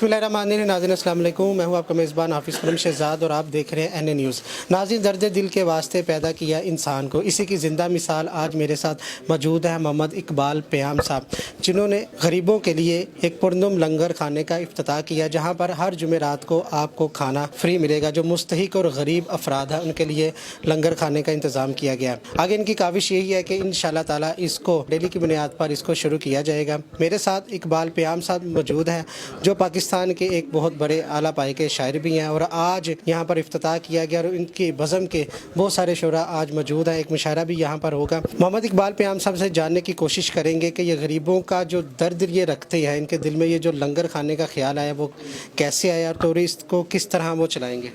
बिस्मिल्लाहिर्रहमानिर्रहीम। नाज़रीन अस्सलाम वालेकुम, मैं हूं आपका मेज़बान हाफिज़ खुरम शहजाद और आप देख रहे हैं NA न्यूज़। नाज़रीन, दर्द दिल के वास्ते पैदा किया इंसान को, इसी की ज़िंदा मिसाल आज मेरे साथ मौजूद है मोहम्मद इकबाल प्याम साहब, जिन्होंने गरीबों के लिए एक पुरनुम लंगर खाने का इफ्तिताह किया, जहां पर हर जुमेरात को आपको खाना फ्री मिलेगा। जो मुस्तहिक और गरीब अफराद हैं उनके लिए लंगर खाने का इंतज़ाम किया गया है। आगे इनकी काविश यही है कि इंशाअल्लाह ताला इसको डेली की बुनियाद पर इसको शुरू किया जाएगा। मेरे साथ इकबाल प्याम साहब मौजूद हैं, जो पाकिस्तान के एक बहुत बड़े आला पाए के शायर भी हैं, और आज यहाँ पर इफ्तिताह किया गया और इनकी बज़म के बहुत सारे शुरा आज मौजूद हैं। एक मुशायरा भी यहाँ पर होगा। मोहम्मद इकबाल प्याम साहब से जानने की कोशिश करेंगे कि ये गरीबों का जो दर्द ये रखते हैं, इनके दिल में ये जो लंगर खाने का ख्याल आया वो कैसे आया, तो इसको किस तरह वो चलाएँगे।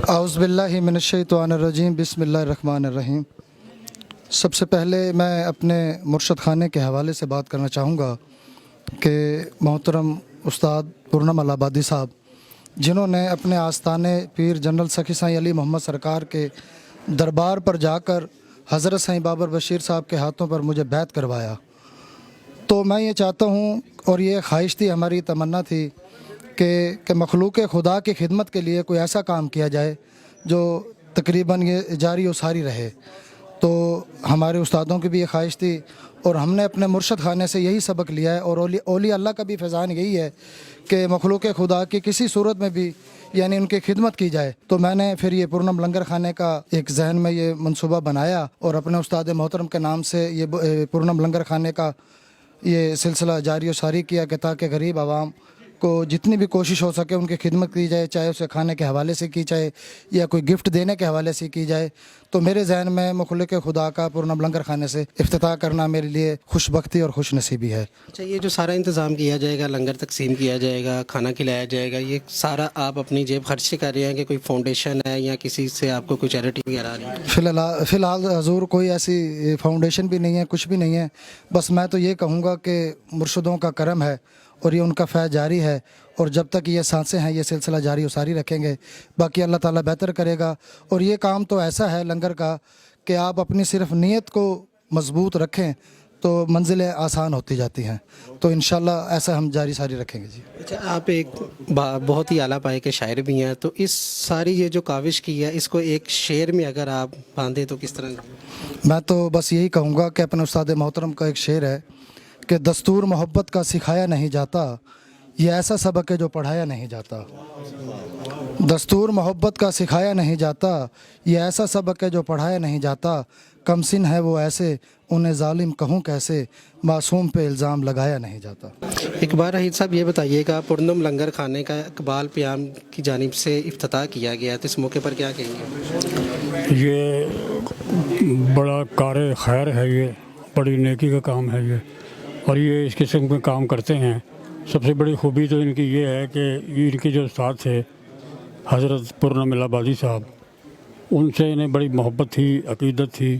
औज़ु बिल्लाहि मिनश्शैतानिर्रजीम, बिस्मिल्लाहिर्रहमानिर्रहीम। सबसे पहले मैं अपने मुर्शद खाने के हवाले से बात करना चाहूँगा कि मोहतरम उस्ताद पूर्णम अलाहाबादी साहब, जिन्होंने अपने आस्थाने पीर जनरल सखी साईं अली मोहम्मद सरकार के दरबार पर जाकर हज़रत साईं बाबर बशीर साहब के हाथों पर मुझे बैत करवाया, तो मैं ये चाहता हूँ और ये ख्वाहिश थी, हमारी तमन्ना थी कि मखलूक खुदा की खिदमत के लिए कोई ऐसा काम किया जाए जो तकरीबन ये जारी और सारी रहे। तो हमारे उस्तादों की भी ये ख्वाहिश थी और हमने अपने मुर्शद खाने से यही सबक लिया है, और औलिया अल्लाह का भी फैज़ान यही है कि मखलूक खुदा की किसी सूरत में भी यानी उनकी खिदमत की जाए। तो मैंने फिर ये पूर्णम लंगर खाने का एक जहन में ये मनसूबा बनाया और अपने उस्ताद मोहतरम के नाम से ये पूर्णम लंगर खाने का ये सिलसिला जारी और सारी किया कि ताकि गरीब आवाम को जितनी भी कोशिश हो सके उनकी खिदमत की जाए, चाहे उसे खाने के हवाले से की जाए या कोई गिफ्ट देने के हवाले से की जाए। तो मेरे जहन में मखलूक खुदा का पूर्णम लंगर खाने से इफ्तिताह करना मेरे लिए खुशबख्ती और खुश नसीबी है। अच्छा, ये जो सारा इंतज़ाम किया जाएगा, लंगर तकसीम किया जाएगा, खाना खिलाया जाएगा, ये सारा आप अपनी जेब खर्च से कर रहे हैं कि कोई फाउंडेशन है या किसी से आपको कोई चैरिटी वगैरह आ रही है? फ़िलहाल हजूर कोई ऐसी फाउंडेशन भी नहीं है, कुछ भी नहीं है। बस मैं तो ये कहूँगा कि मुर्शदों का करम है और ये उनका फैज़ जारी है, और जब तक ये सांसें हैं ये सिलसिला जारी और सारी रखेंगे। बाकी अल्लाह ताला बेहतर करेगा। और ये काम तो ऐसा है लंगर का कि आप अपनी सिर्फ नीयत को मज़बूत रखें तो मंजिलें आसान होती जाती हैं। तो इंशाल्लाह ऐसा हम जारी सारी रखेंगे जी। अच्छा, आप एक बहुत ही आला पाए के शायर भी हैं, तो इस सारी ये जो काविश की है इसको एक शेर में अगर आप बांधे तो किस तरह? मैं तो बस यही कहूँगा कि अपने उस्ताद मोहतरम का एक शेर है कि दस्तूर मोहब्बत का सिखाया नहीं जाता, ये ऐसा सबक है जो पढ़ाया नहीं जाता। दस्तूर मोहब्बत का सिखाया नहीं जाता, ये ऐसा सबक है जो पढ़ाया नहीं जाता। कमसिन है वो ऐसे, उन्हें जालिम कहूँ कैसे, मासूम पे इल्ज़ाम लगाया नहीं जाता। इकबाल रहीद साहब, ये बताइएगा, पुरनुम लंगर खाने का इकबाल प्याम की जानिब से इफ्तिताह किया गया, तो इस मौके पर क्या कहेंगे? ये बड़ा कार खैर है, ये बड़ी नेकी का काम है ये, और ये इस किस्म के काम करते हैं। सबसे बड़ी खूबी तो इनकी ये है कि इनके जो उस्ताद थे हज़रत पूर्णम अलाहाबादी साहब, उनसे इन्हें बड़ी मोहब्बत थी, अक़ीदत थी,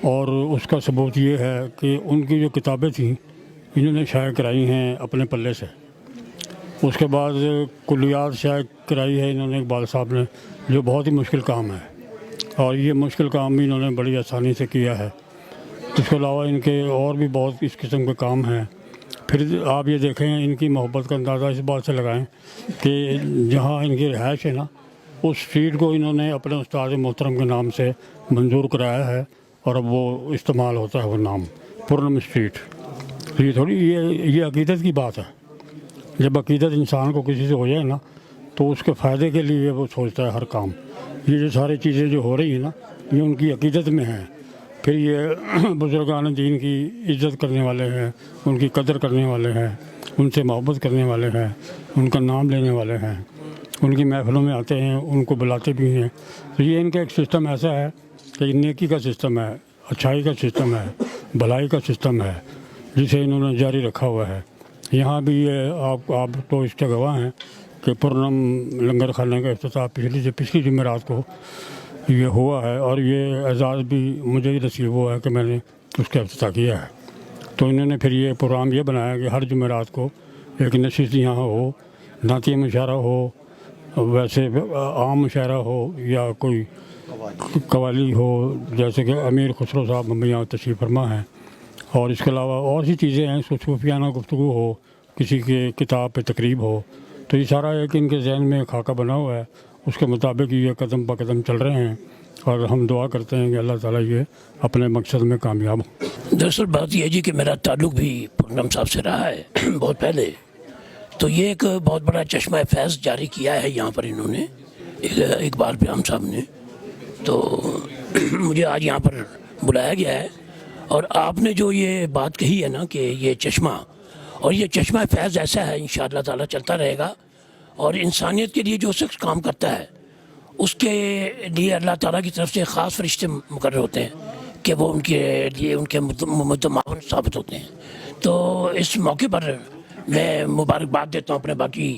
और उसका सबूत ये है कि उनकी जो किताबें थीं इन्होंने शाये कराई हैं अपने पल्ले से। उसके बाद कुल्लियात शाये कराई है इन्होंने इकबाल साहब ने, जो बहुत ही मुश्किल काम है, और ये मुश्किल काम भी इन्होंने बड़ी आसानी से किया है। इसके अलावा इनके और भी बहुत इस किस्म के काम हैं। फिर आप ये देखें, इनकी मोहब्बत का अंदाज़ा इस बात से लगाएं कि जहाँ इनकी रिहाइश है ना, उस स्ट्रीट को इन्होंने अपने उस्ताद मोहतरम के नाम से मंजूर कराया है, और अब वो इस्तेमाल होता है वो नाम पूर्णम स्ट्रीट। तो ये थोड़ी ये अक़ीदत की बात है। जब अक़ीदत इंसान को किसी से हो जाए ना, तो उसके फ़ायदे के लिए वो सोचता है हर काम। ये जो सारी चीज़ें जो हो रही हैं ना, ये उनकी अक़ीदत में हैं। फिर ये बुज़ुर्गान दीन की इज़्ज़त करने वाले हैं, उनकी कदर करने वाले हैं, उनसे मोहब्बत करने वाले हैं, उनका नाम लेने वाले हैं, उनकी महफ़िलों में आते हैं, उनको बुलाते भी हैं। तो ये इनका एक सिस्टम ऐसा है कि नेकी का सिस्टम है, अच्छाई का सिस्टम है, भलाई का सिस्टम है, जिसे इन्होंने जारी रखा हुआ है। यहाँ भी ये आप तो इसके गवाह हैं कि पूर्णम लंगर खाने का इफ्तिताह पिछली जुमेरात को ये हुआ है, और ये एजाज़ भी मुझे ही नसीब हुआ है कि मैंने उसका इफ्तिताह किया है। तो इन्होंने फिर ये प्रोग्राम ये बनाया कि हर जुमेरात को एक नशिस्त यहाँ हो, नातिया मुशायरा हो, वैसे आम मुशायरा हो, या कोई कवाली हो, जैसे कि अमीर खुसरो साहब हम यहाँ तशरीफ़ फरमा हैं, और इसके अलावा और सी चीज़ें हैं, सूफियाना गुफ्तगू हो, किसी के किताब पे तकरीब हो, तो ये सारा एक इनके जहन में खाका बना हुआ है, उसके मुताबिक ये कदम ब कदम चल रहे हैं और हम दुआ करते हैं कि अल्लाह ताला ये अपने मकसद में कामयाब हो। दरअसल बात यह है जी कि मेरा ताल्लुक़ भी पूनम साहब से रहा है बहुत पहले। तो ये एक बहुत बड़ा चश्मा फैज़ जारी किया है यहाँ पर इन्होंने, इकबाल प्याम साहब ने। तो मुझे आज यहाँ पर बुलाया गया है और आपने जो ये बात कही है ना कि ये चश्मा, और ये चश्मा फैज़ ऐसा है इंशाअल्लाह ताला चलता रहेगा, और इंसानियत के लिए जो शख्स काम करता है उसके लिए अल्लाह ताला की तरफ से ख़ास फरिश्ते मुकर्रर होते हैं कि वो उनके लिए उनके मुतमावन साबित होते हैं। तो इस मौके पर मैं मुबारकबाद देता हूँ अपने बाकी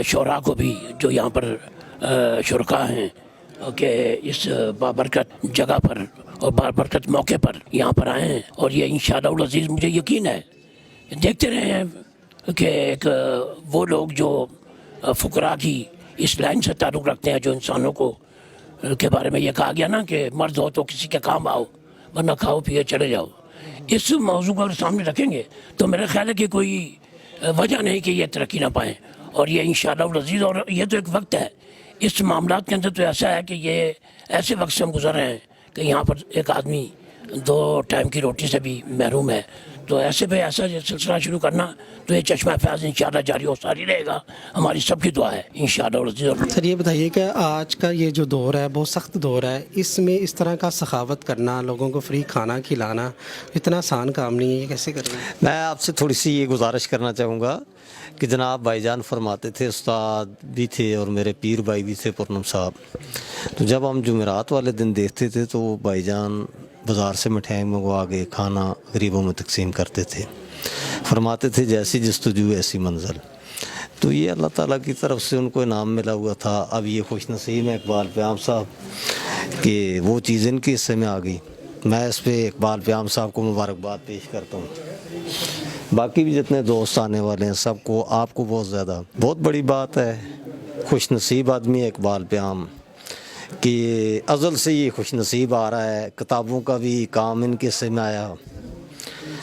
शोरा को भी जो यहाँ पर शुरका हैं कि इस बाबरकत जगह पर और बाबरकत मौके पर यहाँ पर आए हैं। और ये इंशाअल्लाह अज़ीज़ मुझे यकीन है, देखते रहे हैं कि एक वो लोग जो फ़ुकरा की इस लाइन से ताल्लुक़ रखते हैं, जो इंसानों को के बारे में ये कहा गया ना कि मर्द हो तो किसी के काम आओ वरना खाओ पिए चले जाओ, इस मौजू को अगर सामने रखेंगे तो मेरा ख्याल है कि कोई वजह नहीं कि ये तरक्की ना पाएँ। और ये इंशाअल्लाह अज़ीज़, और ये तो एक वक्त है, इस मामलात के अंदर तो ऐसा है कि ये ऐसे वक्त से हम गुजर रहे हैं कि यहाँ पर एक आदमी 2 टाइम की रोटी से भी महरूम है। तो ऐसे पे ऐसा सिलसिला शुरू करना तो ये चश्मा फैज़ इंशाअल्लाह जारी और सारी रहेगा, हमारी सबकी दुआ है इंशाअल्लाह। सर ये बताइए कि आज का ये जो दौर है बहुत सख्त दौर है, इसमें इस तरह का सखावत करना, लोगों को फ्री खाना खिलाना इतना आसान काम नहीं है, ये कैसे करेंगे? मैं आपसे थोड़ी सी ये गुजारिश करना चाहूँगा कि जनाब भाईजान फरमाते थे, उस्ताद भी थे और मेरे पीर भाई भी थे पूनम साहब, तो जब हम जुमेरात वाले दिन देखते थे तो भाईजान बाज़ार से मिठाई मंगवा के खाना गरीबों में तकसीम करते थे। फरमाते थे जैसी जस्तजू ऐसी मंजिल। तो ये अल्लाह ताला की तरफ से उनको इनाम मिला हुआ था। अब ये खुश नसीब है इकबाल प्याम साहब कि वो चीज़ इनके हिस्से में आ गई। मैं इस पर इकबाल प्याम साहब को मुबारकबाद पेश करता हूँ। बाकी भी जितने दोस्त आने वाले हैं सबको, आपको बहुत ज़्यादा बहुत बड़ी बात है, खुश नसीब आदमी है इकबाल प्याम कि अज़ल से ये खुश नसीब आ रहा है। किताबों का भी काम इनके हिस्से में आया,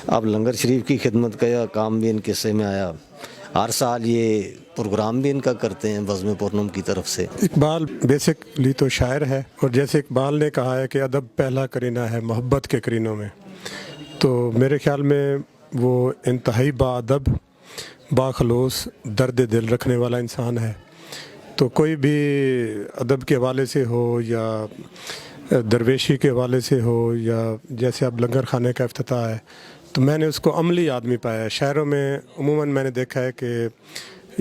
अब लंगर शरीफ की खिदमत का काम भी इनके हिस्से में आया। हर साल ये प्रोग्राम भी इनका करते हैं बज़्म पूनम की तरफ से। इकबाल बेसिकली तो शायर है, और जैसे इकबाल ने कहा है कि अदब पहला करीना है मोहब्बत के करीनों में, तो मेरे ख्याल में वो इंतहाई बाअदब बाखलूस दर्द दिल रखने वाला इंसान है। तो कोई भी अदब के हवाले से हो या दरवेशी के हवाले से हो या जैसे अब लंगर खाने का इफ्तिताह है, तो मैंने उसको अमली आदमी पाया है। शायरों में उमूमन मैंने देखा है कि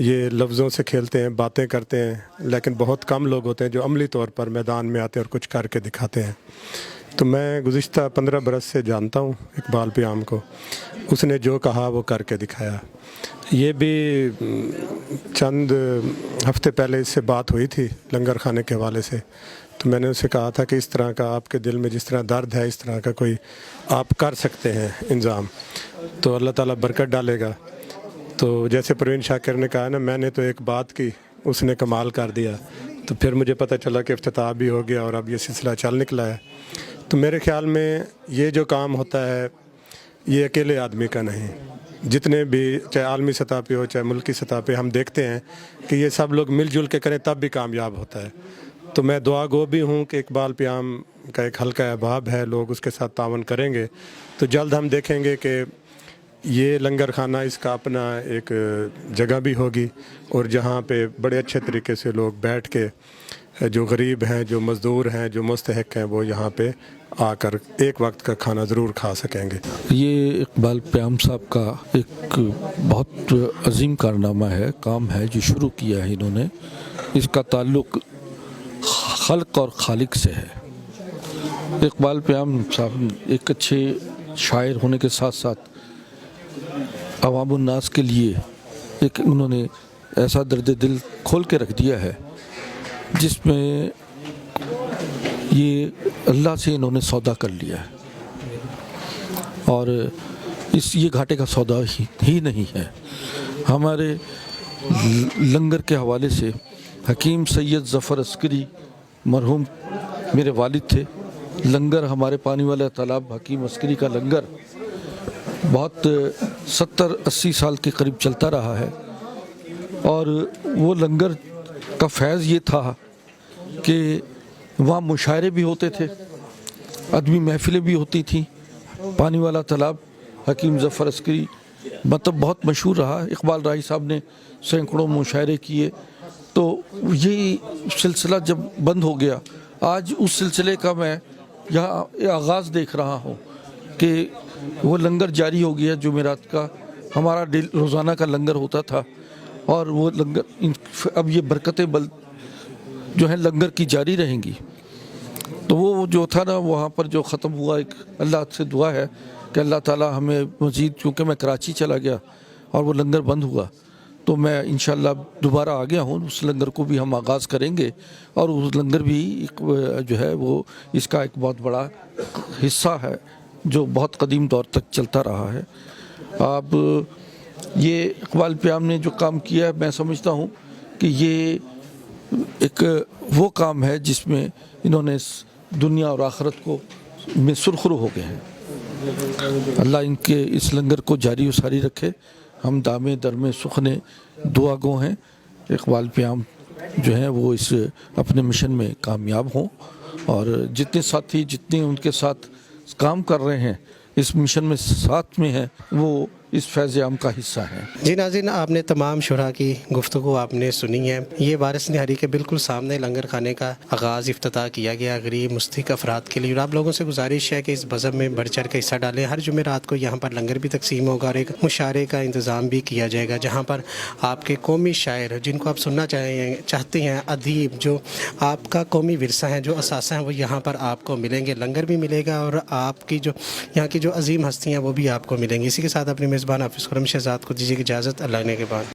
ये लफ्ज़ों से खेलते हैं, बातें करते हैं, लेकिन बहुत कम लोग होते हैं जो अमली तौर पर मैदान में आते हैं और कुछ करके दिखाते हैं। तो मैं गुज़िश्ता 15 बरस से जानता हूँ इकबाल प्याम को, उसने जो कहा वो करके दिखाया। ये भी चंद हफ्ते पहले इससे बात हुई थी लंगर खाने के हवाले से, तो मैंने उससे कहा था कि इस तरह का आपके दिल में जिस तरह दर्द है इस तरह का कोई आप कर सकते हैं इंतज़ाम, तो अल्लाह ताला बरकत डालेगा। तो जैसे परवीन शाकिर ने कहा ना, मैंने तो एक बात की उसने कमाल कर दिया, तो फिर मुझे पता चला कि इफ्तिताह भी हो गया और अब ये सिलसिला चल निकला है। तो मेरे ख़्याल में ये जो काम होता है ये अकेले आदमी का नहीं, जितने भी चाहे आलमी सतह पे हो चाहे मुल्की सतह पे, हम देखते हैं कि ये सब लोग मिलजुल के करें तब भी कामयाब होता है। तो मैं दुआ गो भी हूँ कि इकबाल प्याम का एक हल्का अहबाब है, लोग उसके साथ तावन करेंगे तो जल्द हम देखेंगे कि ये लंगर खाना इसका अपना एक जगह भी होगी, और जहाँ पे बड़े अच्छे तरीके से लोग बैठ के जो गरीब हैं, जो मज़दूर हैं, जो मुस्तहिक हैं, वो यहाँ पे आकर एक वक्त का खाना ज़रूर खा सकेंगे। ये इकबाल प्याम साहब का एक बहुत अजीम कारनामा है, काम है जो शुरू किया है इन्होंने। इसका ताल्लुक़ खल्क़ और खालिक से है। इकबाल प्याम साहब एक अच्छे शायर होने के साथ साथ अवामुन नास के लिए एक उन्होंने ऐसा दर्द दिल खोल के रख दिया है जिसमें ये अल्लाह से इन्होंने सौदा कर लिया है, और ये घाटे का सौदा ही नहीं है। हमारे लंगर के हवाले से हकीम सैयद ज़फ़र अस्करी मरहूम मेरे वालिद थे। लंगर हमारे पानी वाला तालाब हकीम अस्करी का लंगर बहुत 70-80 साल के करीब चलता रहा है, اور وہ لنگر کا فیض یہ تھا کہ وہاں مشاعرے بھی ہوتے تھے، ادبی محفلیں بھی ہوتی تھیں. پانی والا تالاب حکیم ظفر عسکری مطلب بہت مشہور رہا. اقبال راہی صاحب نے سینکڑوں مشاعرے کیے. تو یہ سلسلہ جب بند ہو گیا، آج اس سلسلے کا میں یہاں آغاز دیکھ رہا ہوں کہ وہ لنگر جاری ہو گیا. جمعرات کا ہمارا روزانہ کا لنگر ہوتا تھا، اور وہ لنگر اب یہ برکتیں جو ہیں لنگر کی جاری رہیں گی. تو وہ جو تھا نا وہاں پر جو ختم ہوا، ایک اللہ سے دعا ہے کہ اللہ تعالیٰ ہمیں مزید، کیونکہ میں کراچی چلا گیا اور وہ لنگر بند ہوا، تو میں انشاءاللہ دوبارہ آ گیا ہوں. اس لنگر کو بھی ہم آغاز کریں گے، اور اس لنگر بھی جو ہے وہ اس کا ایک بہت بڑا حصہ ہے جو بہت قدیم دور تک چلتا رہا ہے. اب یہ اقبال پیام نے جو کام کیا ہے، میں سمجھتا ہوں کہ یہ ایک وہ کام ہے جس میں انہوں نے دنیا اور آخرت کو میں سرخرو ہو گئے ہیں. اللہ ان کے اس لنگر کو جاری و ساری رکھے. ہم دامے درمے سخنے دعا گو ہیں. اقبال پیام جو ہیں وہ اس اپنے مشن میں کامیاب ہوں، اور جتنے ساتھی جتنے ان کے ساتھ کام کر رہے ہیں اس مشن میں ساتھ میں ہیں، وہ اس فیض عام کا حصہ ہیں. جی ناظرین، آپ نے تمام شرح کی گفتگو آپ نے سنی ہے. یہ وارث نہاری کے بالکل سامنے لنگر خانے کا آغاز افتتاح کیا گیا غریب مستحق افراد کے لیے. اور آپ لوگوں سے گزارش ہے کہ اس بزم میں بڑھ چڑھ کے حصہ ڈالیں. ہر جمعرات کو یہاں پر لنگر بھی تقسیم ہوگا اور ایک مشاعرے کا انتظام بھی کیا جائے گا، جہاں پر آپ کے قومی شاعر جن کو آپ سننا چاہتے ہیں، ادیب جو آپ کا قومی ورثہ ہیں، جو اثاثہ ہیں، وہ یہاں پر آپ کو ملیں گے. لنگر بھی ملے گا اور آپ کی جو یہاں کی جو عظیم ہستیاں وہ بھی آپ کو ملیں گی. اسی کے ساتھ اپنے میزبان حافظ خرم شہزاد کو دیجیے اجازت. اللہ نے کے بعد.